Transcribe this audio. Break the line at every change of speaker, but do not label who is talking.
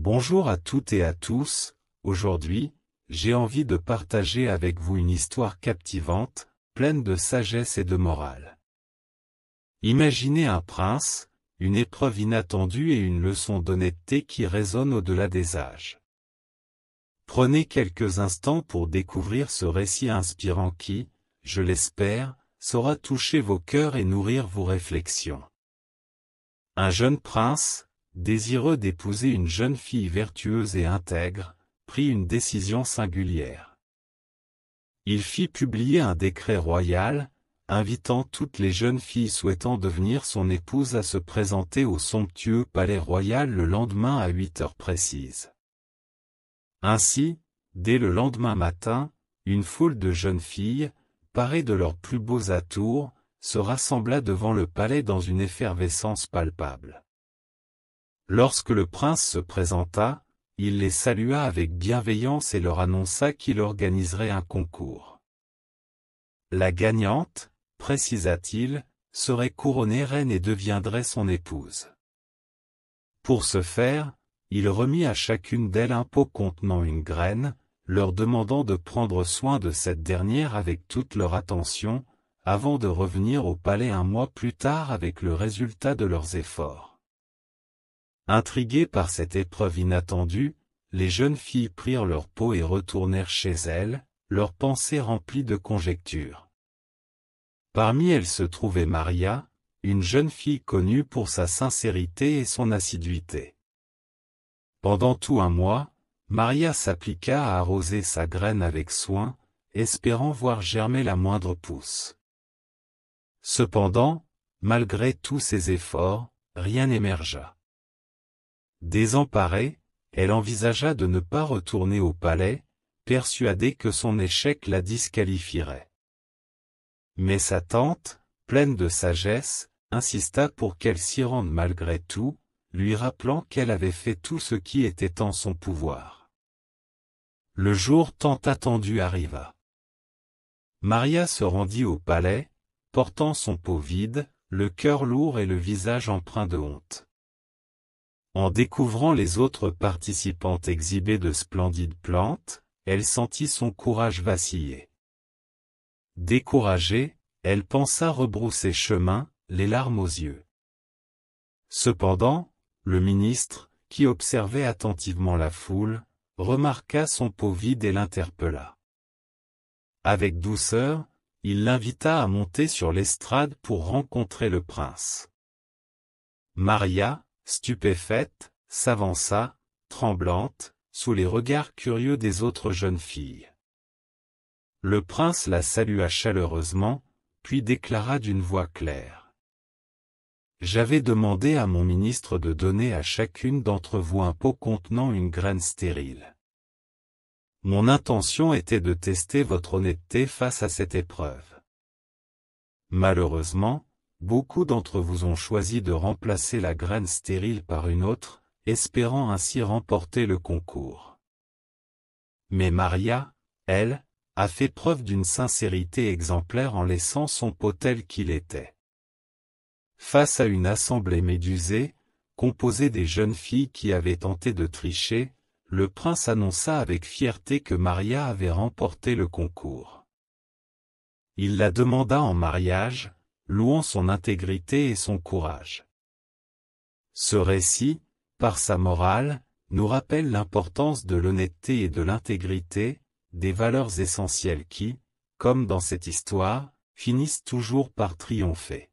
Bonjour à toutes et à tous, aujourd'hui, j'ai envie de partager avec vous une histoire captivante, pleine de sagesse et de morale. Imaginez un prince, une épreuve inattendue et une leçon d'honnêteté qui résonne au-delà des âges. Prenez quelques instants pour découvrir ce récit inspirant qui, je l'espère, saura toucher vos cœurs et nourrir vos réflexions. Un jeune prince, désireux d'épouser une jeune fille vertueuse et intègre, prit une décision singulière. Il fit publier un décret royal, invitant toutes les jeunes filles souhaitant devenir son épouse à se présenter au somptueux palais royal le lendemain à 8 heures précises. Ainsi, dès le lendemain matin, une foule de jeunes filles, parées de leurs plus beaux atours, se rassembla devant le palais dans une effervescence palpable. Lorsque le prince se présenta, il les salua avec bienveillance et leur annonça qu'il organiserait un concours. La gagnante, précisa-t-il, serait couronnée reine et deviendrait son épouse. Pour ce faire, il remit à chacune d'elles un pot contenant une graine, leur demandant de prendre soin de cette dernière avec toute leur attention, avant de revenir au palais un mois plus tard avec le résultat de leurs efforts. Intriguées par cette épreuve inattendue, les jeunes filles prirent leur pot et retournèrent chez elles, leurs pensées remplies de conjectures. Parmi elles se trouvait Maria, une jeune fille connue pour sa sincérité et son assiduité. Pendant tout un mois, Maria s'appliqua à arroser sa graine avec soin, espérant voir germer la moindre pousse. Cependant, malgré tous ses efforts, rien n'émergea. Désemparée, elle envisagea de ne pas retourner au palais, persuadée que son échec la disqualifierait. Mais sa tante, pleine de sagesse, insista pour qu'elle s'y rende malgré tout, lui rappelant qu'elle avait fait tout ce qui était en son pouvoir. Le jour tant attendu arriva. Maria se rendit au palais, portant son pot vide, le cœur lourd et le visage empreint de honte. En découvrant les autres participantes exhiber de splendides plantes, elle sentit son courage vaciller. Découragée, elle pensa rebrousser chemin, les larmes aux yeux. Cependant, le ministre, qui observait attentivement la foule, remarqua son pot vide et l'interpella. Avec douceur, il l'invita à monter sur l'estrade pour rencontrer le prince. Maria, stupéfaite, s'avança, tremblante, sous les regards curieux des autres jeunes filles. Le prince la salua chaleureusement, puis déclara d'une voix claire. « J'avais demandé à mon ministre de donner à chacune d'entre vous un pot contenant une graine stérile. Mon intention était de tester votre honnêteté face à cette épreuve. Malheureusement, beaucoup d'entre vous ont choisi de remplacer la graine stérile par une autre, espérant ainsi remporter le concours. Mais Maria, elle, a fait preuve d'une sincérité exemplaire en laissant son pot tel qu'il était. » Face à une assemblée médusée, composée des jeunes filles qui avaient tenté de tricher, le prince annonça avec fierté que Maria avait remporté le concours. Il la demanda en mariage, louant son intégrité et son courage. Ce récit, par sa morale, nous rappelle l'importance de l'honnêteté et de l'intégrité, des valeurs essentielles qui, comme dans cette histoire, finissent toujours par triompher.